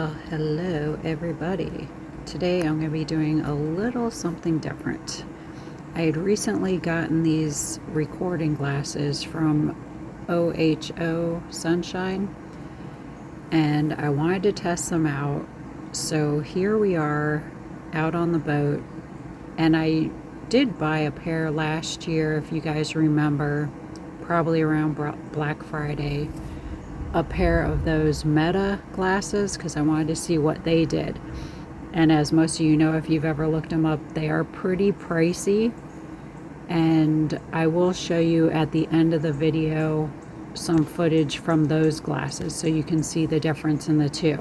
Well, hello everybody. Today I'm going to be doing a little something different. I had recently gotten these recording glasses from OHO Sunshine and I wanted to test them out. So here we are out on the boat, and I did buy a pair last year, if you guys remember, probably around Black Friday. A pair of those Meta glasses because I wanted to see what they did. And as most of you know, if you've ever looked them up, they are pretty pricey. And I will show you at the end of the video some footage from those glasses so you can see the difference in the two.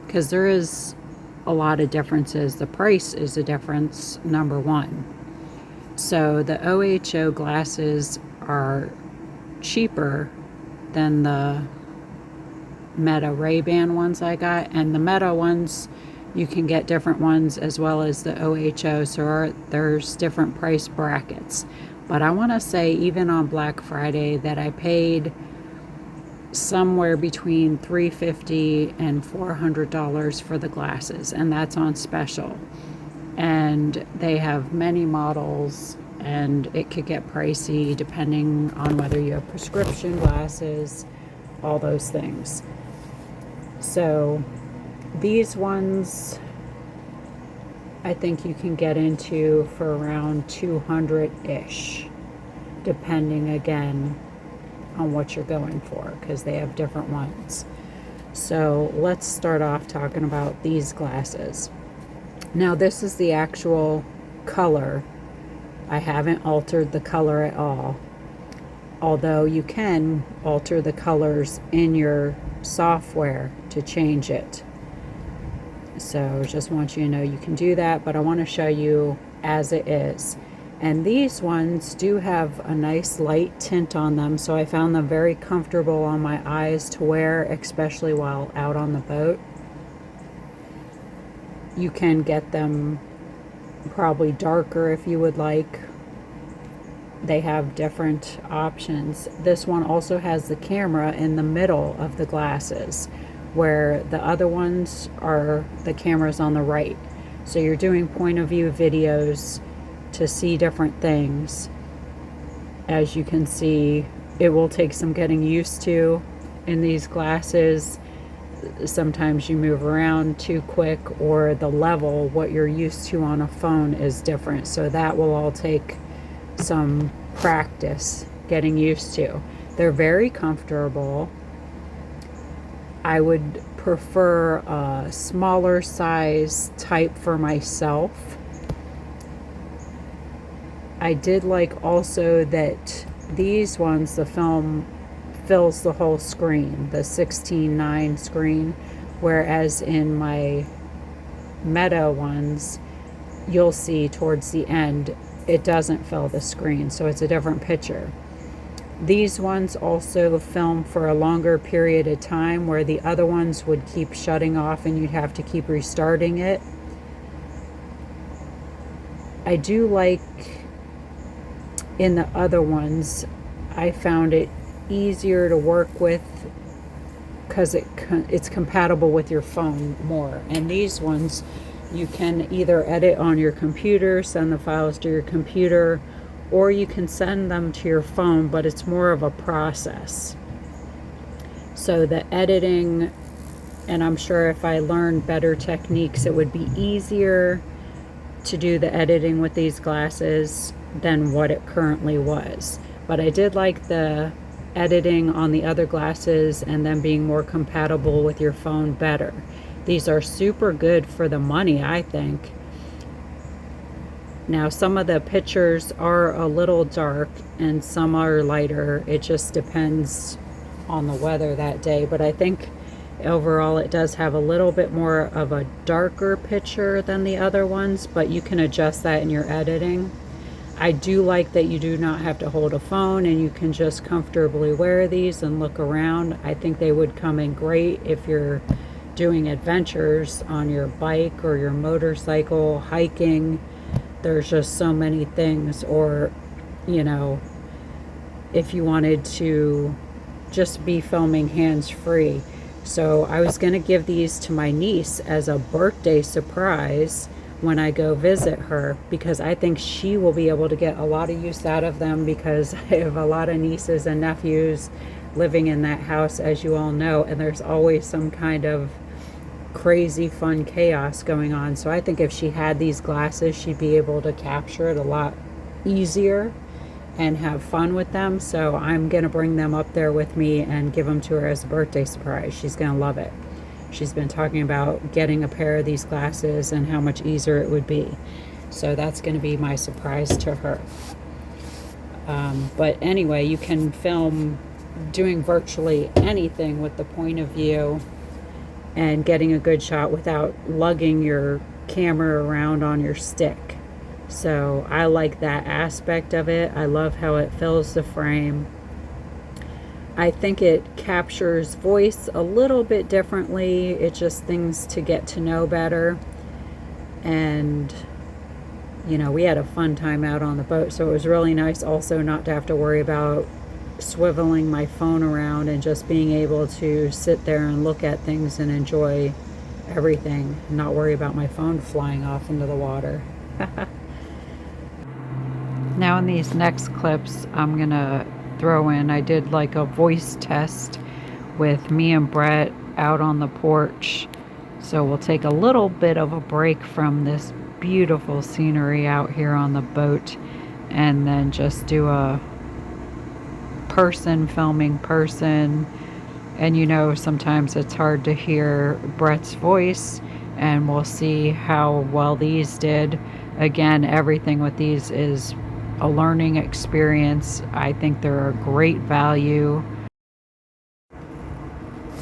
Because there is a lot of differences. The price is a difference, number one. So the OHO glasses are cheaper than the Meta Ray-Ban ones I got, and the Meta ones you can get different ones as well as the OHO, so there's different price brackets. But I want to say even on Black Friday that I paid somewhere between $350 and $400 for the glasses, and that's on special. And they have many models, and it could get pricey depending on whether you have prescription glasses, all those things. So these ones I think you can get into for around 200-ish, depending again on what you're going for, because they have different ones. So let's start off talking about these glasses. Now this is the actual color. I haven't altered the color at all, although you can alter the colors in your software to change it. So just want you to know you can do that, but I want to show you as it is. And these ones do have a nice light tint on them, so I found them very comfortable on my eyes to wear, especially while out on the boat. You can get them probably darker if you would like. They have different options. This one also has the camera in the middle of the glasses, where the other ones are the cameras on the right. So you're doing point of view videos to see different things. As you can see, it will take some getting used to in these glasses. Sometimes you move around too quick, or the level, what you're used to on a phone, is different. So that will all take some practice getting used to. They're very comfortable. I would prefer a smaller size type for myself. I did like also that these ones, the film fills the whole screen, the 16:9 screen, whereas in my Meta ones, you'll see towards the end it doesn't fill the screen, so it's a different picture. These ones also film for a longer period of time, where the other ones would keep shutting off and you'd have to keep restarting it. I do like in the other ones, I found it easier to work with because it's compatible with your phone more. And these ones you can either edit on your computer, send the files to your computer, or you can send them to your phone, but it's more of a process. So the editing, and I'm sure if I learned better techniques, it would be easier to do the editing with these glasses than what it currently was. But I did like the editing on the other glasses and them being more compatible with your phone better. These are super good for the money, I think. Now some of the pictures are a little dark and some are lighter. It just depends on the weather that day, but I think overall it does have a little bit more of a darker picture than the other ones, but you can adjust that in your editing. I do like that you do not have to hold a phone and you can just comfortably wear these and look around. I think they would come in great if you're doing adventures on your bike or your motorcycle, hiking. There's just so many things. Or, you know, if you wanted to just be filming hands-free. So I was going to give these to my niece as a birthday surprise when I go visit her, because I think she will be able to get a lot of use out of them, because I have a lot of nieces and nephews living in that house, as you all know, and there's always some kind of crazy fun chaos going on. So I think if she had these glasses, she'd be able to capture it a lot easier and have fun with them. So I'm gonna bring them up there with me and give them to her as a birthday surprise. She's gonna love it. She's been talking about getting a pair of these glasses and how much easier it would be. So that's gonna be my surprise to her. But anyway, you can film doing virtually anything with the point of view and getting a good shot without lugging your camera around on your stick. So I like that aspect of it. I love how it fills the frame. I think it captures voice a little bit differently. It's just things to get to know better. And, you know, we had a fun time out on the boat, so it was really nice also not to have to worry about swiveling my phone around and just being able to sit there and look at things and enjoy everything, not worry about my phone flying off into the water. Now in these next clips, I'm gonna throw in, I did like a voice test with me and Brett out on the porch. So we'll take a little bit of a break from this beautiful scenery out here on the boat and then just do a person filming person. And you know, sometimes it's hard to hear Brett's voice, and we'll see how well these did. Again, everything with these is a learning experience. I think they're a great value.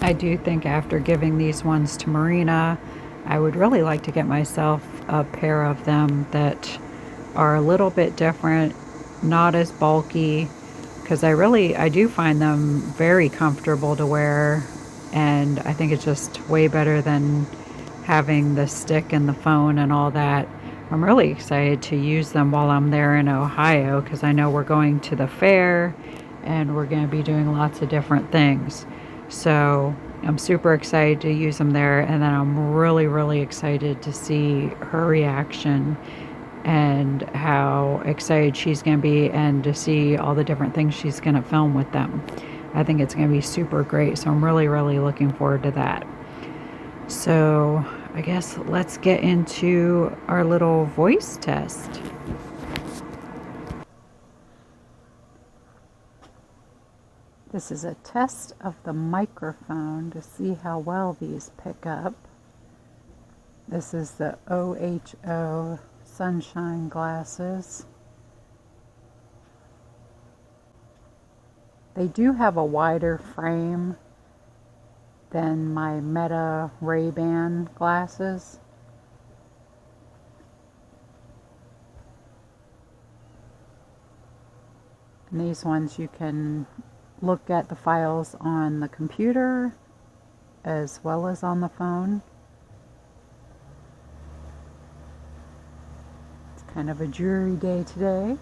I do think after giving these ones to Marina, I would really like to get myself a pair of them that are a little bit different, not as bulky, because I do find them very comfortable to wear, and I think it's just way better than having the stick and the phone and all that. I'm really excited to use them while I'm there in Ohio, because I know we're going to the fair and we're going to be doing lots of different things. So I'm super excited to use them there, and then I'm really excited to see her reaction and how excited she's going to be, and to see all the different things she's going to film with them. I think it's going to be super great, so I'm really looking forward to that. So I guess let's get into our little voice test. This is a test of the microphone to see how well these pick up. This is the OHO Sunshine glasses. They do have a wider frame than my Meta Ray-Ban glasses. And these ones you can look at the files on the computer as well as on the phone. It's kind of a dreary day today.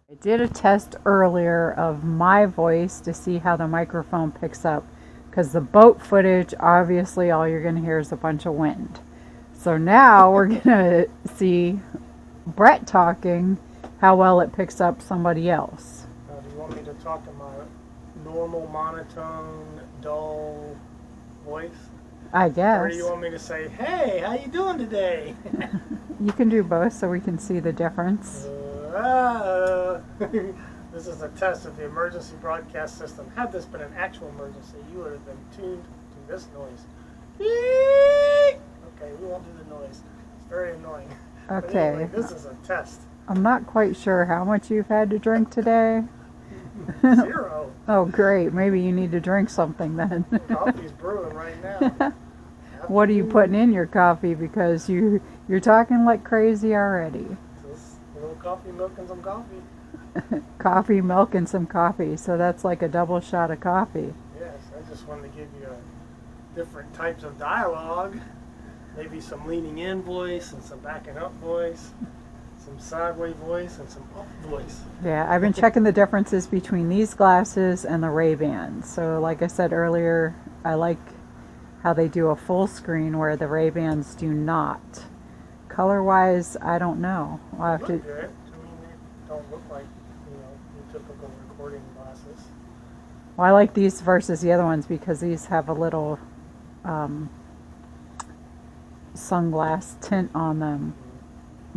I did a test earlier of my voice to see how the microphone picks up, because the boat footage, obviously all you're going to hear is a bunch of wind. So now we're going to see Brett talking, how well it picks up somebody else. Do you want me to talk in my normal, monotone, dull voice? I guess. Or do you want me to say, hey, how you doing today? You can do both so we can see the difference. This is a test of the emergency broadcast system. Had this been an actual emergency, you would have been tuned to this noise. Okay, we won't do the noise. It's very annoying. Okay. But anyway, this is a test. I'm not quite sure how much you've had to drink today. 0. Oh, great. Maybe you need to drink something then. Coffee's brewing right now. What are you putting in your coffee? Because you're talking like crazy already. Just a little coffee, milk, and some coffee. Coffee, milk, and some coffee. So that's like a double shot of coffee. Yes, I just wanted to give you different types of dialogue. Maybe some leaning in voice and some backing up voice. Some sideways voice and some up voice. Yeah, I've been checking the differences between these glasses and the Ray-Bans. So like I said earlier, I like how they do a full screen where the Ray-Bans do not. Color-wise, I don't know. I'll have Look to. good. I mean, they don't look like, your typical recording glasses. Well, I like these versus the other ones because these have a little sunglass tint on them.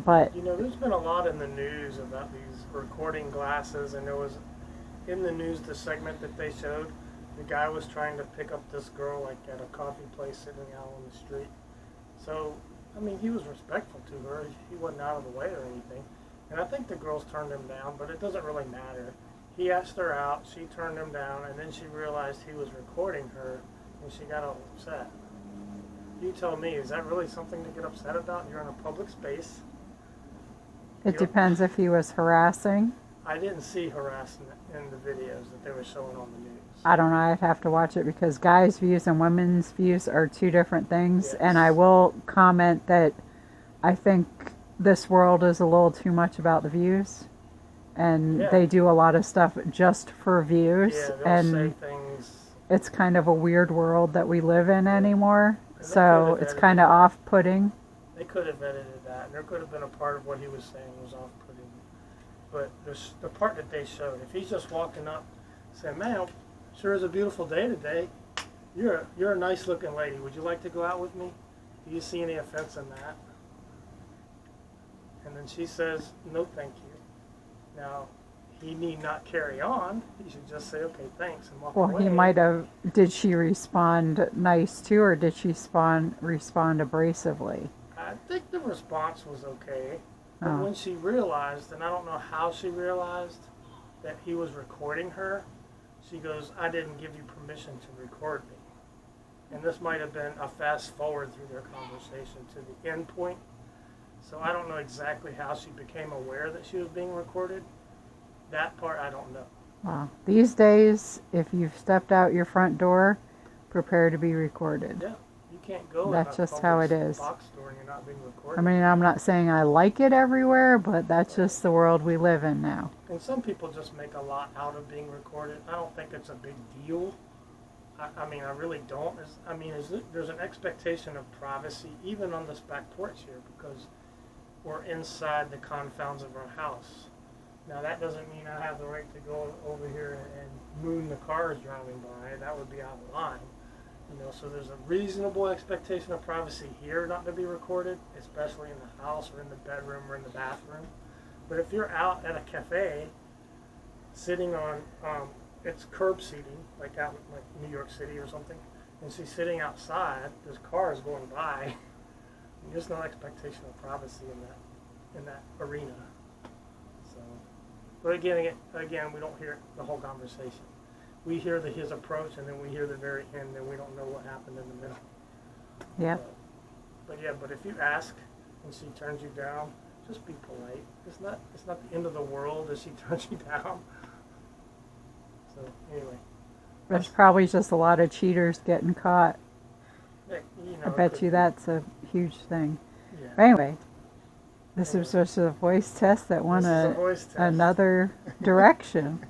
But There's been a lot in the news about these recording glasses, and there was in the news the segment that they showed. The guy was trying to pick up this girl like at a coffee place sitting out on the street. So, I mean, he was respectful to her. He wasn't out of the way or anything. And I think the girls turned him down, but it doesn't really matter. He asked her out, she turned him down, and then she realized he was recording her, and she got all upset. You tell me, is that really something to get upset about? You're in a public space. it depends if he was harassing. I didn't see harassment in the videos that they were showing on the news. I don't know. I'd have to watch it because guys' views and women's views are two different things. Yes. And I will comment that I think this world is a little too much about the views. And Yeah. they do a lot of stuff just for views. Yeah, they'll and say things. it's kind of a weird world that we live in anymore. And they So could've it's edited kind of that. off-putting. They could have edited that, and there could have been a part of what he was saying was off-putting. But the part that they showed, if he's just walking up, saying, "Man, sure is a beautiful day today. You're a nice-looking lady. Would you like to go out with me?" Do you see any offense in that? And then she says, "No, thank you." Now, he need not carry on. He should just say, "Okay, thanks," and walk Well, away. he might have. Did she respond nice too, or did she respond abrasively? I think the response was okay. But Oh. when she realized, and I don't know how she realized that he was recording her, she goes, "I didn't give you permission to record me." And this might have been a fast forward through their conversation to the end point. So I don't know exactly how she became aware that she was being recorded. That part I don't know. Wow. These days, if you've stepped out your front door, prepare to be recorded. Yeah, you can't go That's in a just how Publix it is. box store and you're not being recorded. I mean, I'm not saying I like it everywhere, but that's just the world we live in now. And some people just make a lot out of being recorded. I don't think it's a big deal. I mean, I really don't. There's an expectation of privacy even on this back porch here because we're inside the confounds of our house. Now, that doesn't mean I have the right to go over here and moon the cars driving by. That would be out of line. So there's a reasonable expectation of privacy here not to be recorded, especially in the house or in the bedroom or in the bathroom. But if you're out at a cafe, sitting on, it's curb seating, like out in like New York City or something, and she's sitting outside, there's cars going by, there's no expectation of privacy in that arena. So, but again, we don't hear the whole conversation. We hear his approach, and then we hear the very end, and we don't know what happened in the middle. Yep. But if you ask and she turns you down, just be polite. It's not the end of the world if she turns you down. So anyway, There's probably just a lot of cheaters getting caught. I bet you that's a huge thing. Yeah. But anyway, this was just a voice test that went This is a voice test. another direction.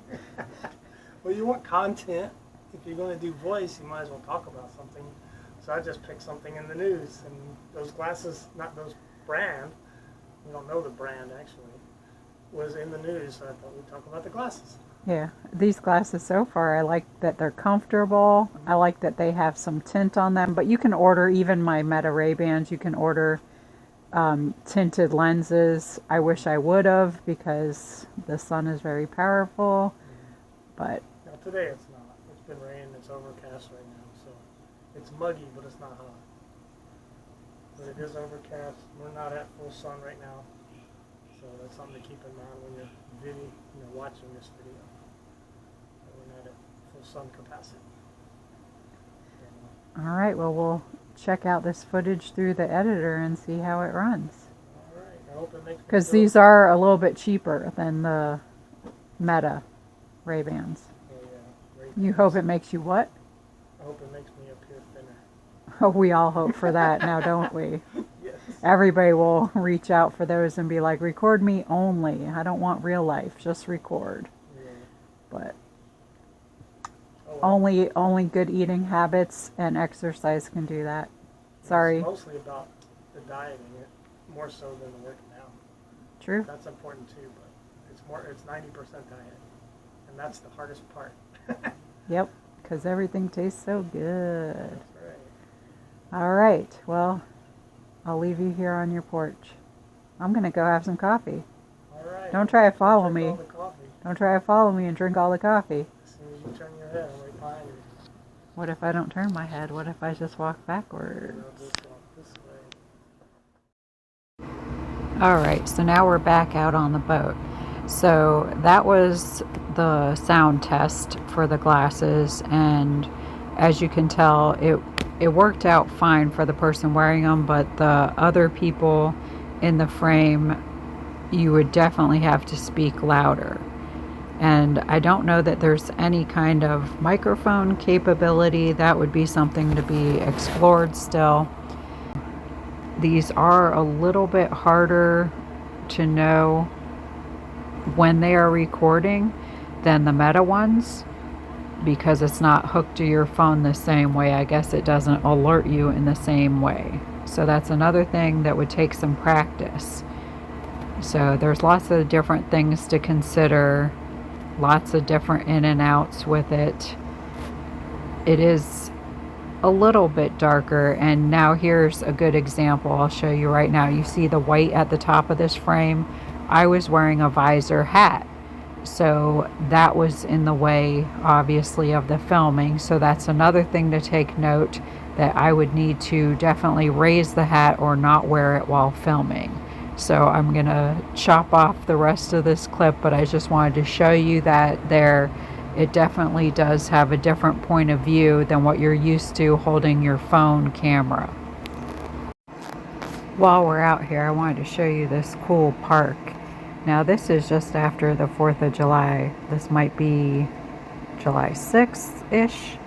Well, you want content. If you're going to do voice, you might as well talk about something. So I just picked something in the news, and those glasses, not those brand, we don't know the brand actually, was in the news. So I thought we'd talk about the glasses. Yeah, these glasses so far, I like that they're comfortable. I like that they have some tint on them. But you can order, even my Meta Ray-Bans, you can order tinted lenses. I wish I would have because the sun is very powerful. But Now today it's not. It's been raining. It's overcast right now, so it's muggy, but it's not hot. But it is overcast. We're not at full sun right now, so that's something to keep in mind when you're watching this video. That we're not at full sun capacity. all right, well, we'll check out this footage through the editor and see how it runs. All right. I hope it makes. Because these are a little bit cheaper than the Meta Ray-Bans. You hope it makes you what? I hope it makes me appear thinner. Oh, we all hope for that now, don't we? Yes. everybody will reach out for those and be like, record me only. I don't want real life, just record. Yeah. But Oh, well. only good eating habits and exercise can do that. Sorry. It's mostly about the dieting, more so than the working out. True. That's important too, but it's 90% diet, and that's the hardest part. Yep, because everything tastes so good. That's right. All right, well, I'll leave you here on your porch. I'm going to go have some coffee. All right. Don't try to follow Drink me. all the coffee. Don't try to follow me and drink all the coffee. As soon as you turn your head, I'm right behind you. What if I don't turn my head? What if I just walk backwards? You'll just walk this way. All right, so now we're back out on the boat. So that was the sound test for the glasses, and as you can tell, it worked out fine for the person wearing them, but the other people in the frame, you would definitely have to speak louder. And I don't know that there's any kind of microphone capability. That would be something to be explored still. These are a little bit harder to know when they are recording than the Meta ones, because it's not hooked to your phone the same way. I guess it doesn't alert you in the same way. So that's another thing that would take some practice. So there's lots of different things to consider, lots of different in and outs with it. It is a little bit darker, and now here's a good example I'll show you right now. You see the white at the top of this frame? I was wearing a visor hat, so that was in the way, obviously, of the filming. So that's another thing to take note, that I would need to definitely raise the hat or not wear it while filming. So I'm gonna chop off the rest of this clip, but I just wanted to show you that it definitely does have a different point of view than what you're used to holding your phone camera. While we're out here, I wanted to show you this cool park. Now this is just after the 4th of July. This might be July 6th-ish.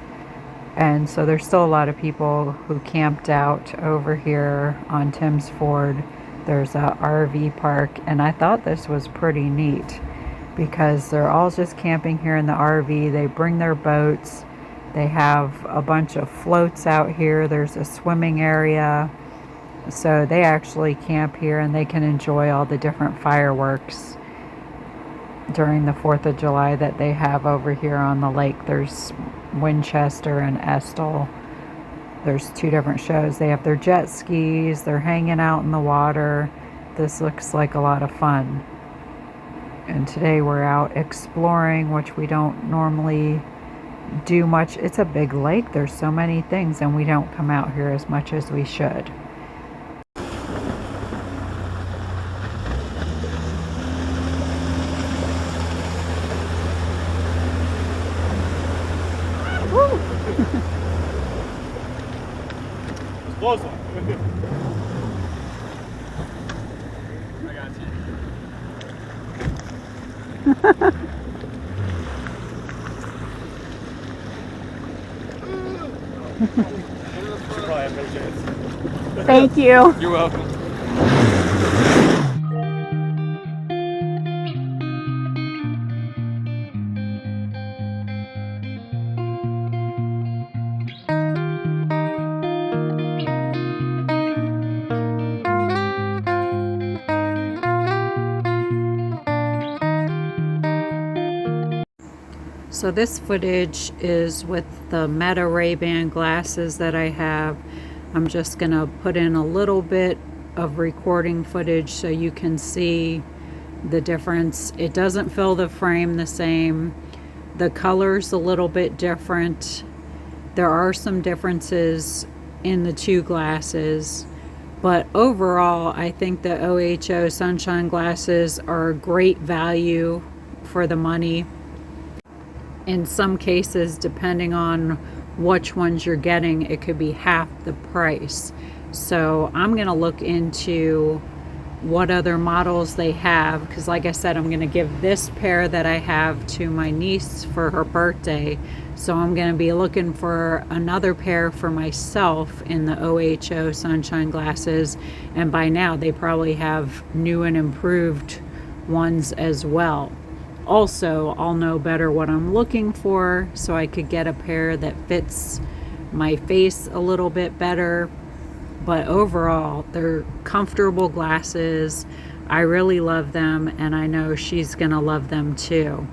And so there's still a lot of people who camped out over here on Tim's Ford. There's a RV park, and I thought this was pretty neat because they're all just camping here in the RV. They bring their boats. They have a bunch of floats out here. There's a swimming area. So they actually camp here and they can enjoy all the different fireworks during the 4th of July that they have over here on the lake. There's Winchester and Estill. There's 2 different shows. They have their jet skis. They're hanging out in the water. This looks like a lot of fun. And today we're out exploring, which we don't normally do much. It's a big lake. There's so many things, and we don't come out here as much as we should. Close one. I got you. Should probably have no chance. Thank you. You're welcome. So this footage is with the Meta Ray-Ban glasses that I have. I'm just gonna put in a little bit of recording footage so you can see the difference. It doesn't fill the frame the same. The color's a little bit different. There are some differences in the 2 glasses, but overall I think the OHO Sunshine glasses are a great value for the money. In some cases, depending on which ones you're getting, it could be half the price. So I'm going to look into what other models they have, because like I said, I'm going to give this pair that I have to my niece for her birthday. So I'm going to be looking for another pair for myself in the OHO Sunshine glasses, and by now they probably have new and improved ones as well. Also, I'll know better what I'm looking for, so I could get a pair that fits my face a little bit better. But overall, they're comfortable glasses. I really love them, and I know she's gonna love them too.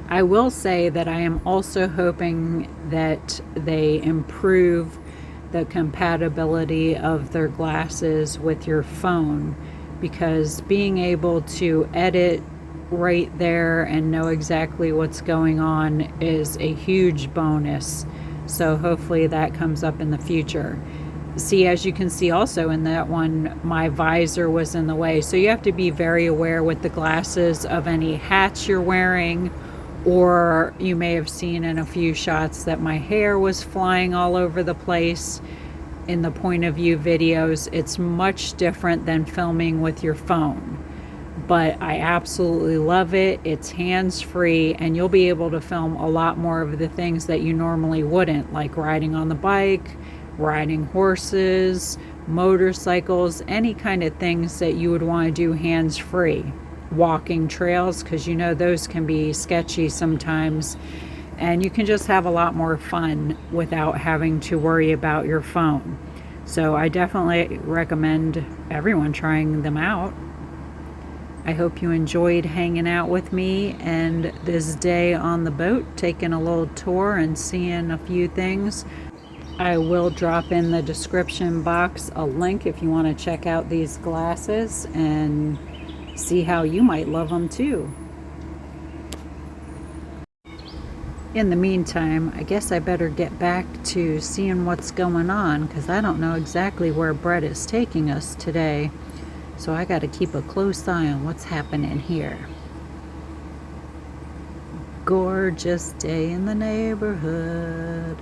I will say that I am also hoping that they improve the compatibility of their glasses with your phone, because being able to edit right there and know exactly what's going on is a huge bonus. So hopefully that comes up in the future. See, as you can see also in that one, my visor was in the way. So you have to be very aware with the glasses of any hats you're wearing, or you may have seen in a few shots that my hair was flying all over the place in the point of view videos. It's much different than filming with your phone. But I absolutely love it. It's hands-free, and you'll be able to film a lot more of the things that you normally wouldn't, like riding on the bike, riding horses, motorcycles, any kind of things that you would want to do hands-free. Walking trails, because you know those can be sketchy sometimes, and you can just have a lot more fun without having to worry about your phone. So I definitely recommend everyone trying them out. I hope you enjoyed hanging out with me and this day on the boat, taking a little tour and seeing a few things. I will drop in the description box a link if you want to check out these glasses and see how you might love them too. In the meantime, I guess I better get back to seeing what's going on, because I don't know exactly where Brett is taking us today. So I got to keep a close eye on what's happening here. Gorgeous day in the neighborhood.